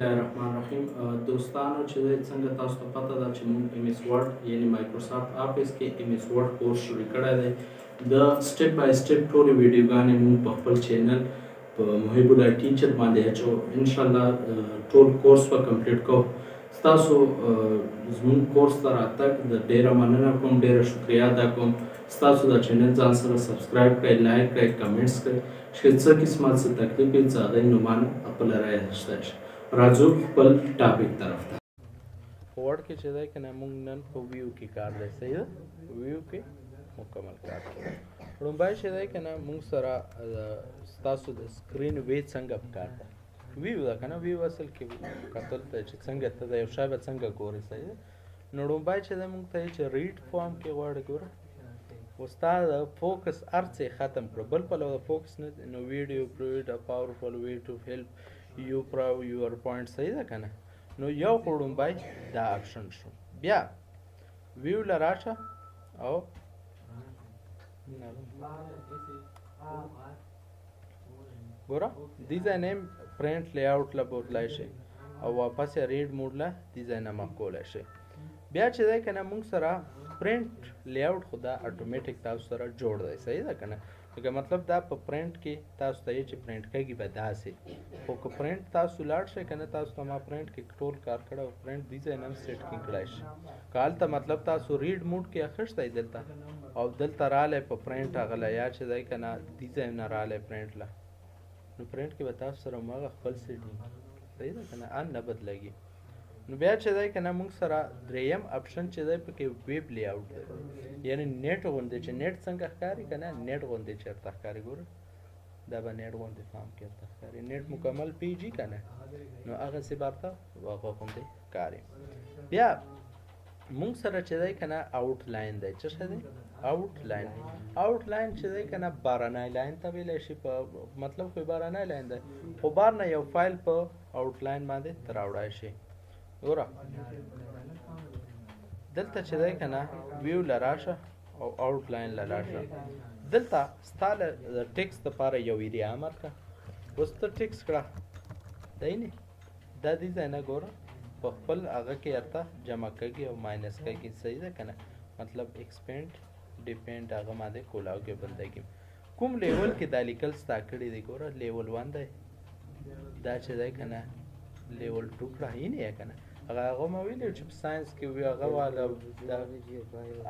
Bismillahirrahmanirrahim. دوستانو چې څنګه تاسو ته پته ده چې موږ ایم اس ورډ یعنی مایکروسافټ آفیس کې ایم اس ورډ کورس شروع کړی دی. د سټپ بای سټپ ټولې ویډیوګانې موږ په خپل چینل په محب الله ټیچر باندې اچو. انشاءالله ټول کورس به کمپلیټ کوو. ستاسو زموږ کورس ته راتګ د ډیره مننه کوم، ډیره شکریا ادا کوم. ستاسو د چینل ځان سره سبسکرایب کړئ، لایک کړئ، کمنټس کړئ چې څه قسمه څه تکلیف وي څه هغه نو مانه خپله رایه اخیستی شي. راځو خپل ټاپک طرف ته. په وړ کې چې دی که نه موږ نن په ویو کې کار دی، صحیح ده؟ ویو کې مکمل کار کوو. لومړی چې دی که نه موږ سره ستاسو د سکرین وی څنګه پکار ده. ویو ده که نه، ویو اصل کې کتل ته چې څنګه ته د یو شی به څنګه ګورې، صحیح ده؟ نو لومړی چې دی موږ ته چې ریډ فارم کې غواړې ګوره ستا د فوکس هر څه یې ختم کړو، بل پلو د فوکس نه نو ویډیو پرووایډ ا پاورفل وی ټو هیلپ یو پراو یور پوینټ، صحیح ده که نه؟ نو یو خو لومړی دا آپشن شو. بیا ویو له راشه او ګوره دې ځای نه پرنټ لیاوټ له بوتلی شي او واپس یې ریډ موډ له دې ځای نه مخ کولی شي. بیا چې دی که نه موږ سره پرنټ لیاوټ خو دا اټومیټک تاسو سره جوړ دی، صحیح ده که نه؟ لکه مطلب دا په پرنټ کې تاسو ته چې پرنټ کېږي به داسې، خو که پرنټ تاسو لاړ شئ که نه تاسو ته ما پرنټ کې ټول کار کړی او پرنټ دې ځای نه هم سیټ کړی شي. که هلته مطلب تاسو ریډ موډ کې اخیستی دلته او دلته رالی په پرنټ هغله یا چې دی که نه دې ځای نه رالی پرنټ له، نو پرنټ کې به تاسو سره هماغه خپل سیټینګ، صحیح ده که نه؟ ان نه بدلېږي. نو بیا چې دی که نه موږ سره دریم اپشن چې دی پکې ویب لیاوټ دی، یعنې نیټ غوندې چې نیټ څنګه ښکاري که نه، نیټ غوندې چېرته ښکاري. ګوره دا به نیټ غوندې فارم کې ورته ښکاري، نیټ مکمل پیجي که نه، نو هغسې به ورته هغه غوندې ښکاري. بیا موږ سره چې دی که نه آوټ لاین دی. څه شی دی؟ آوټ لاین. آوټ لاین چې دی که نه بارنی لاین ته ویلی شي، په مطلب خو بارنی لاین دی، خو بار نه یو فایل په آوټ لاین باندې ته راوړی شي. ګوره دلته چې دی که نه ویو له راشه او آوټ لاین له راشه، دلته ستا د ټکس دپاره یو ایریا امر کړه. اوس ته ټکس کړه دی نه، دا دې ځای نه ګوره په خپل هغه کې ورته جمع کېږي او ماینس کېږي، صحیح ده که نه؟ مطلب ایکسپینډ ډیپینډ هغه باندې کولاو کې بندېږي. کوم لیول کې دا لیکل ستا کړي دی؟ ګوره لیول 1 دی، دا چې دی که نه لیول 2 کړه یې نه که نه، هغه ما ویلي چې په ساینس کې وي هغه والا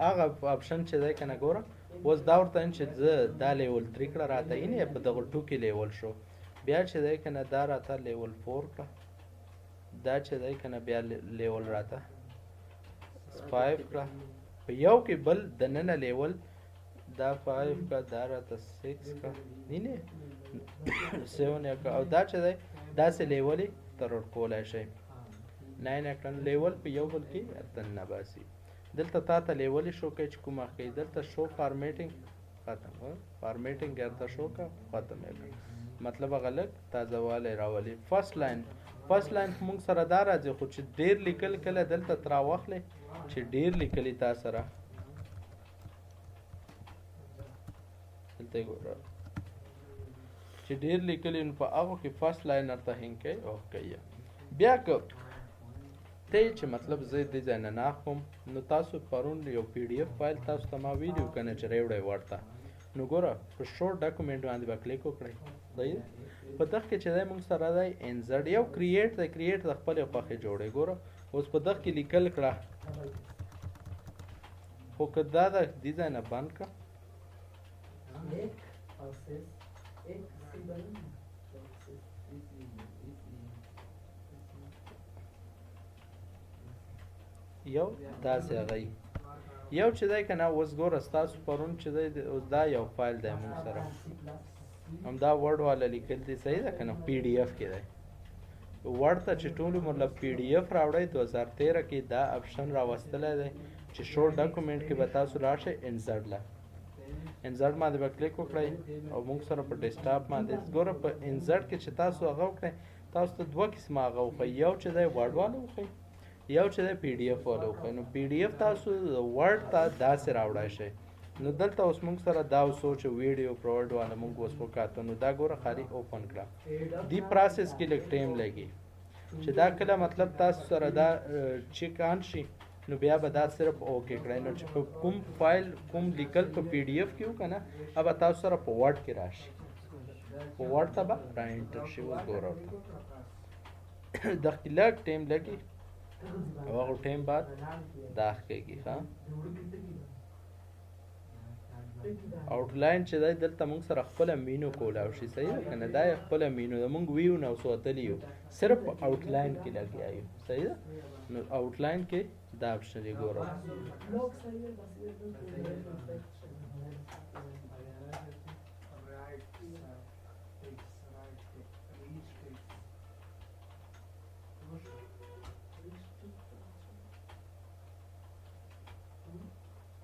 هغه آپشن چې دی که نه ګوره اوس دا ورته چې زه دا لیول 3 کړه راته یې نه په دغه 2 کې لیول شو. بیا چې دی که نه دا راته لیول 4 کړه، دا چې دی که نه بیا لیول راته 5 کړه، په یو کې بل د ننه لیول دا 5 کړه، دا راته 6 کړه نه 7 یې کړه، او دا چې دی داسې لیول یې تر ورکولی شئ. 9 اکټن لیول په یو بل کې اتن نه باسي. دلته تا ته لیول شو کوي چې کومه کوي، دلته شو فارمیټینګ ختم، فارمیټینګ ورته شو کا ختم یې کړ، مطلب هغه لږ تازه والی راولي. فرست لاین موږ سره دا راځي، خو چې ډېر لیکل کله دلته تر راواخلئ چې ډېر لیکلي تا سره دلته ګوره چې ډېر لیکلي نو په هغو کې فرست لاین ورته هینګ کوي او کوي. بیا که ته چې مطلب زه دې ځای نه ناخلم، نو تاسو پرون یو پی ډي اف فایل تاسو ته ما ویلي که نه چې راوړی ورته، نو ګوره په شورټ ډاکومنټ باندې به کلیک وکړئ، صحیح په دغه کې چې دی موږ سره دی انزرټ یو کریټ دی، کریټ د خپلې خوښې جوړی. ګوره اوس په دغه کې لیکل کړه، خو که دا د دې ځای نه بند کړه یو داسې هغه یو چې دی که نه اوس ګوره ستاسو پرون چې دی اوس دا یو فایل دی موږ سره همدا ورډ والا لیکل دی، صحیح ده که نه؟ پی ډي اف کې دی. ورډ ته چې ټول مطلب پی ډي اف راوړئ 2013 کې دا آپشن راوستلی دی چې شورټ ډاکومنټ کې به تاسو لاړ شئ انزرټ له، انزرټ باندې به کلیک وکړئ او موږ سره په ډیسکټاپ باندې ګوره په انزرټ کې چې تاسو هغه وکړئ تاسو ته دوه قسمه هغه وښایي، یو چې دی ورډ والا وښایي، یو چې دی پی ډي اف والا وښایي. نو پی ډي اف تاسو ورډ ته داسې راوړی شئ. نو دلته اوس موږ سره دا اوسو چې ویډیو پرووایډ والا موږ اوس وکاته، نو دا ګوره خالي اوپن کړه. دې پروسس کې لږ ټایم لګي، چې دا کله مطلب تاسو سره دا چیک آن شي نو بیا به دا صرف اوکې کړئ نو چې په کوم فایل کوم لیکل په پی ډي اف کې وکنه اب تاسو سره په ورډ کې راشي په ورډ ته به را انټر شي اوس ګوره ورته دغه لږ ټایم لګي او هغه ټایم بعد دا ښکېږي ښه آوټلاین چې دی دلته موږ سره خپله مینو کولی شي صحیح ده که نه دا یې خپله مینو ده موږ ویو 903 یو صرف په آوټلاین کې لګیا یو صحیح ده نو آوټلاین کې دا آپشن یې ګوره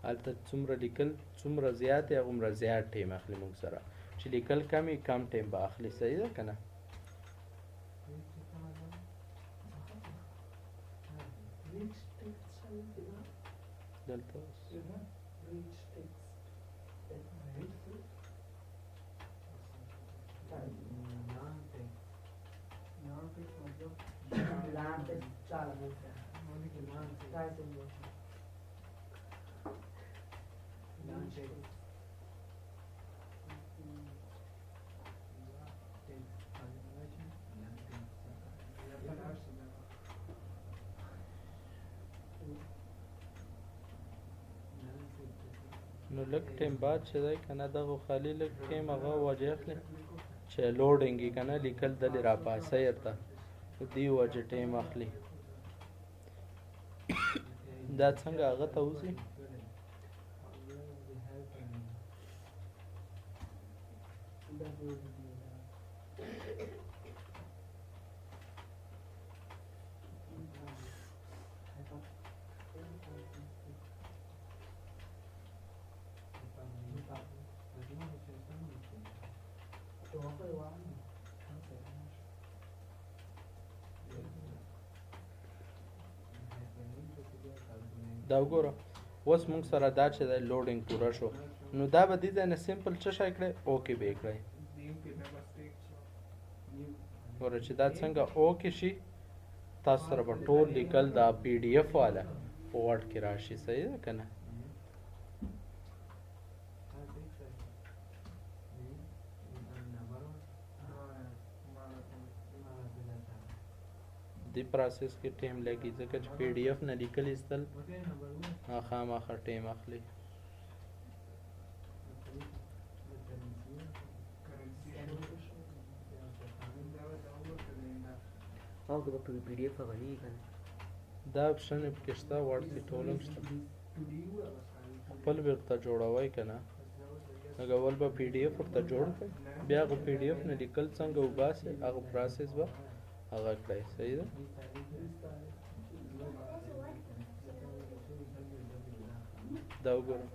هلته څومره لیکل څومره زیات یا هغومره زیات ټایم اخلي موږ سره چې لیکل کم وي کم ټایم به اخلي صحیح ده که نه دلته نو لږ ټایم بعد چې دی که نه دغه خالي لږ ټایم هغه وجه اخلي چې لوډینګ یې که نه لیکل دلې راپاسئ ورته دې وجه ټایم اخلي دا څنګه هغه ته وځي دا وګوره اوس موږ سره دا چې دی لوډینګ پوره شو نو دا به دې ځای نه سمپل څه شی کړئ اوکې به یې کړئ ګوره چې دا څنګه اوکې شي تاسو سره به ټول لیکل دا پی ډي اف والا په ورډ کې راشي صحیح ده که نه دې پروسس کې ټایم لګي ځکه چې پی ډي اف نه لیکل ایستل خامخا ټایم اخلي دا آپشن یې پکې شته ورډ کې ټول هم شته خپل به ورته جوړوئ که نه لکه اول به پی ډي اف ورته جوړ کړئ بیا هغه پی ډي اف نه لیکل څنګه وباسئ هغه پروسس به هغه کړئ صحیح ده دا وګورم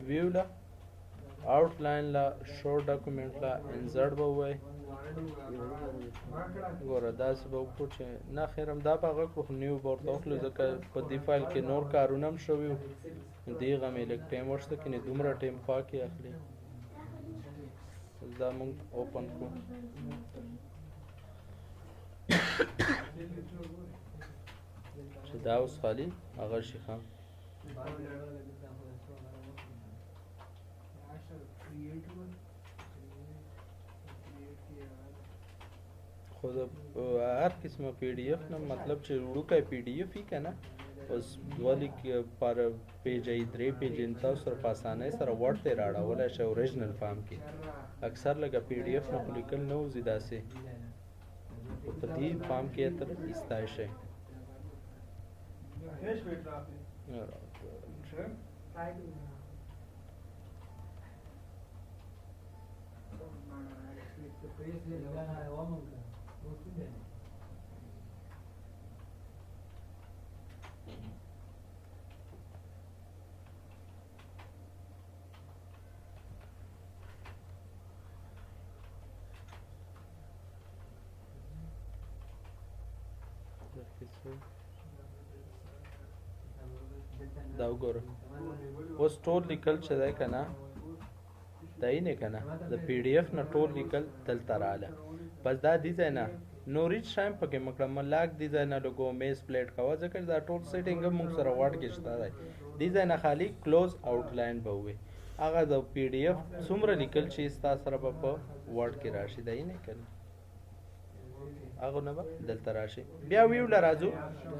ویو لا آوټلاین لا شو ډاکومنټ لا انزرټ به ووایي ګوره داسې به وکړو چې نه خیر همدا به هغه کړو خو نیو به ورته واخلو ځکه په دې فایل کې نور کارونه هم شوي وو نو دې هغه مې لږ ټایم ورشته کې نه دومره ټایم خوا کې اخلي دا مونږ اوپن کړو چې دا اوس خالي هغه شي ښه خو د هر قسمه پی ډي اف نه مطلب چې وړوکی پی ډي اف وي که نه اوس دوه لیک پر پیج ای درې پیج تاسو سره په اسانۍ سره ورډ ته یې رااړولی شئ اوریجنل فارم کې اکثر لکه پی ډي اف نه خو لیکل نه وځي داسې خو په دې فارم کې یې تر ایستی شئ دا وګوره اوس ټول لیکل چې دی که نه دا یې نه که نه د پی ډي اف نه ټول لیکل دلته راغله بس دا دې ځای نه نور هېڅ شی هم پکې مه کړه ملاک دې ځای نه لږو میز پلیټ کوه ځکه دا ټول سیټینګ هم موږ سره واټ کې شته دی دې ځای نه خالي کلوز آوټلاین به ووي هغه د پی ډي اف څومره لیکل چې ستا سره به په واټ کې راشي دا یې نه که نه هغه نه به دلته راشي بیا ویو له راځو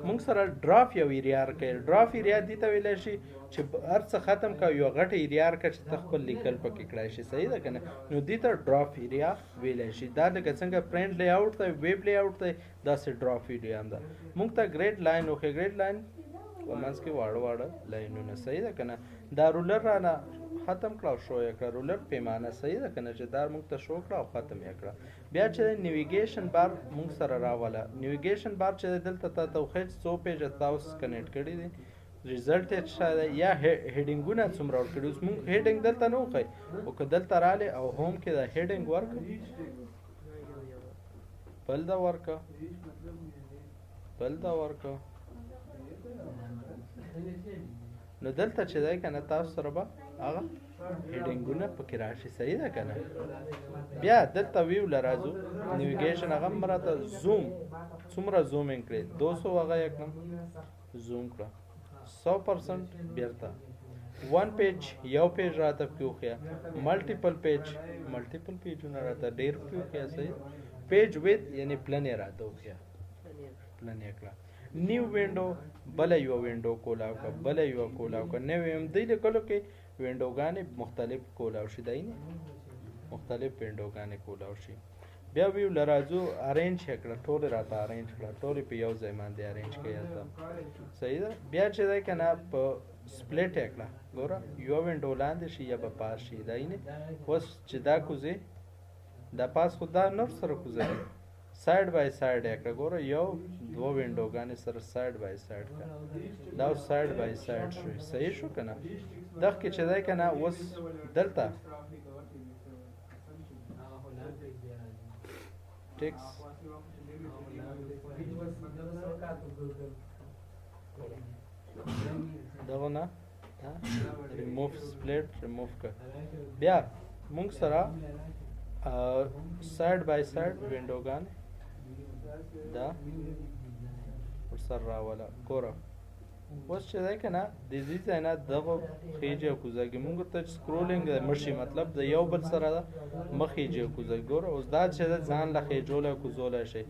موږ سره ډراف یو ایریار کوي ډراف ایریا دې ته ویلی شي چې هر څه ختم کا یو غټ ایریار کا چې ته خپل لیکل پکې کړای شي صحیح ده که نه نو دې ته ډراف ایریا ویلی شي دا لکه څنګه پرنټ لی آوټ دی ویب لی آوټ دی داسې ډراف ایریا هم ده موږ ته ګریډ لاین وښیي ګریډ لاین په منځ کې واړه واړه لاینونه صحیح ده که نه دا رولر رانه ختم کړه او شو یې کړه رولر پیمانه صحیح ده که نه چې دا موږ ته شو کړه او ختم یې کړه بیا چې نیویګیشن بار موږ سره راوله نیویګیشن بار چې دلته تا ته وښیي چې څو پیجه تاسو کنیکټ کړي دي ریزلټ یې څه دی یا هیډینګونه څومره ورکړي اوس موږ هیډینګ دلته نه وښیي خو که دلته رالی او هوم کې دا هیډینګ ورکړه بل دا ورکړه بل دا ورکړه نو دلته چې دی که نه تاسو سره به هغه هیډینګونه پکې راشي صحیح ده که نه بیا دلته ویو له راځو نیویګیشن هغه هم راته زوم څومره زومینګ کړې 200 هغه یکدم زوم کړه 100% بیرته ون پیج یو پیج راته پکې وښیه ملټیپل پیجونه راته ډېر پکې وښیه صحیح پیج ویت یعنی پلن یې راته وښیه پلن یې کړه نیو وینډو بله یوه وینډو کولاو کړه بله یوه کولاو کړه نوې هم دی لیکلو کې وینډوګانې مختلف کولاو شي دی نه مختلف وینډوګانې کولاو شي بیا ویو له راځو ارینج یې کړه ټولې راته ارینج کړه ټولې په یو ځای باندې ارینج کړئ هلته صحیح ده بیا چې دی که نه په سپلیټ یې کړه ګوره یوه وینډو لاندې شي یا به پاس شي دی نه اوس چې دا کوزې دا پاس خو دا نور سره کوزوي سایډ بای سایډ یې کړه ګوره یو دوه وینډوګانې سره سایډ بای سایډ کړه دا اوس سایډ بای سایډ شوي صحیح شو که نه دغه کې چې دی که نه اوس دلته ټیکس دغه نه ریموف سپلیټ ریموف کړه بیا موږ سره سایډ بای سایډ وینډوګانې دا ورسره راوله ګوره اوس چې دی که نه د دې ځای نه دغه خیجې او کوزګي موږ ته سکرولینګ مشي مطلب د یو بل سره ده مخ خیجې او کوزګي ګوره اوس دا چې ده ځان له خیجولی او کوزولی شي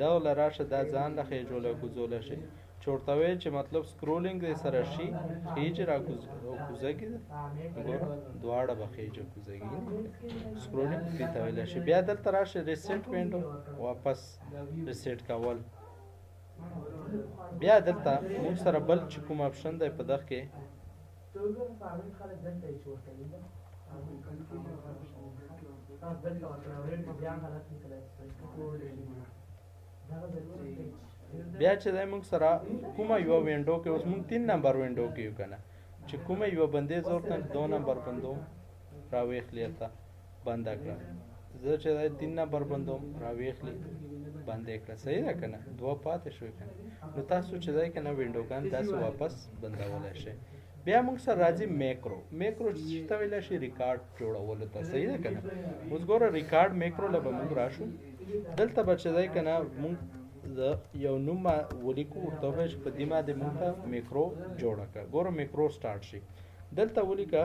دغه له راشه دا ځان له خیجولی او کوزولی شي چې ورته وایي چې مطلب سکرولینګ دی سره شي خیجې را کوزګي ده ګوره دواړه به خیجې او کوزګي سکرولینګ دې ته ویلی شي بیا دلته راشه ریسیټ وینډو واپس ریسیټ کول بیا دلته موږ سره بل چې کوم آپشن دی په دغه کې بیا چې دی موږ سره کومه یوه وینډو کې اوس موږ 3 نمبر وینډو کې یو که نه چې کومه یوه بندې زور ته 2 نمبر بندوم راویخلي هلته بنده کړه زه چې دی 3 نمبر بندوم راویخلي بندې کړه صحیح ده که نه دوه پاتې شوې که نه نو تاسو چې دی که نه وینډوګان داسې واپس بندولی شئ بیا موږ سره راځي میکرو چې ته ویلی شي ریکارډ جوړولو ته صحیح ده که نه اوس ګوره ریکارډ میکرو له به موږ راشو دلته به چې دی که نه موږ د یو نوم ولیکو ورته ووایو چې په دې باندې موږ ته میکرو جوړه کړه ګوره میکرو سټارټ شي دلته ولیکه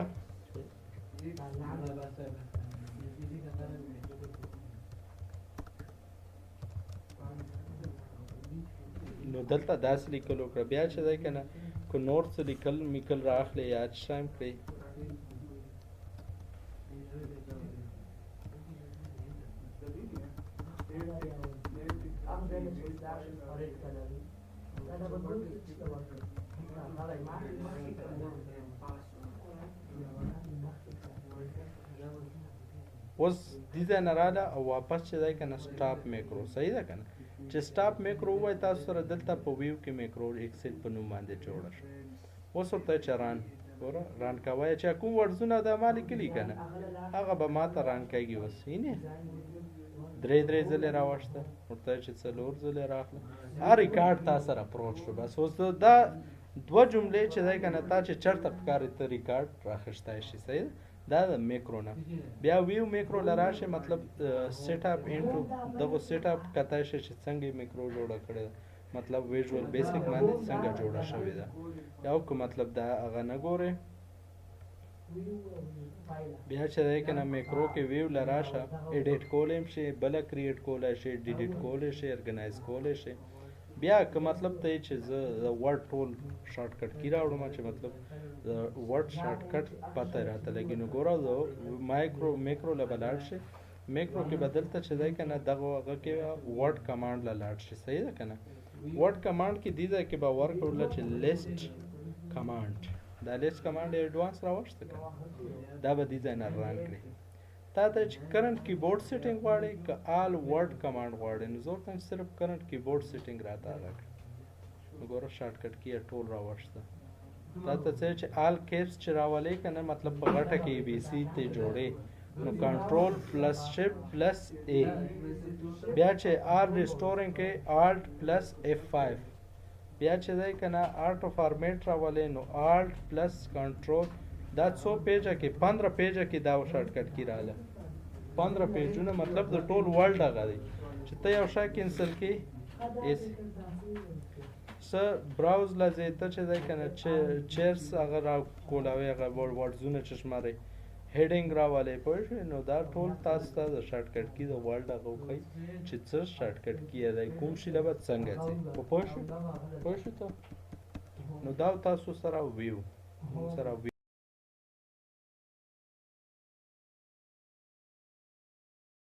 نو دلته داسې لیکل وکړه بیا چې دی که نه که نور څه لیکل میکل رااخلې یا څه شی هم کړئ اوس دې ځای نه راله او واپس چې دی که نه سټاپ میکرو صحیح ده که نه چې سټاپ میکرو ووایي تاسو سره دلته په ویو کې میکرو ایکسل په نوم باندې جوړه شو اوس ورته چې ران ګوره ران کوه چې کوم ورځونه دا ما لیکلي که نه هغه به ما ته ران کېږي اوس نه 3 ځلې راوښته ورته چې 4 ځلې راغله هر ریکارډ تا سره پروت شو بس اوس دا دوه جملې چې دی کنه تا چې چرته پکاري ته ریکارډ راخښتای شي صحیح دا د میکرو نه بیا ویو میکرو لراشه مطلب سیټ اپ انټو دغه سیټ اپ کتای شي چې څنګه میکرو جوړه کړي مطلب ویژوال بیسیک باندې څنګه جوړه شوې ده یو که مطلب دا هغه نه ګوري بیا چې دی کنه میکرو کې ویو لراشه ایډیټ کولای شي بل کریټ کولای شي ډیلیټ کولای شي ارګنایز کولای شي بیا که مطلب ته چې زه د ورډ ټول شارټ کټ کی راوړم چې مطلب د ورډ شارټ کټ پته راته لګي نو ګوره د میکرو له بلاړ شي میکرو کې بدلته چې دی کنه دغه هغه کې ورډ کمانډ له لاړ شي صحیح ده کنه ورډ کمانډ کې دی ځای کې به ورکړل چې لیست کمانډ دا لیست کمانډ ایډوانس راوښته دا به دی ځای نه ران کړي تا ته چې کرنٹ کیبورډ سیټینګ غواړي که آل ورډ کمانډ غواړي نو زه ورته صرف کرنٹ کیبورډ سیټینګ راته راکړه نو ګوره شارټ کټ کی ټول راوښته تا ته چې آل کیپس چې راولې که نه مطلب په غټه کې بی سی ته جوړې نو کنټرول پلس شپ پلس ا بیا چې آر ریسټورینګ کې آلټ پلس F5 بیا چې دی که نه آټو فارمیټ راولې نو آلټ پلس کنټرول دا څو پیجه کې 15 پیجه کې دا شارټ کټ کی رااله 15 پیجونه مطلب د ټول ورلد هغه دی چې ته یو شای کینسل کی ایس س براوز لازم ته چې دی کنه چیرز هغه را کولاوي هغه ورډزونه چشماري هډینګ راواله پوه نو دا ټول تاسو ته د شارټ کټ کی د ورلد هغه کوي چې څه شارټ کټ کی دی کوم شي لبد څنګه ځي پوه شو ته نو دا تاسو سره ویو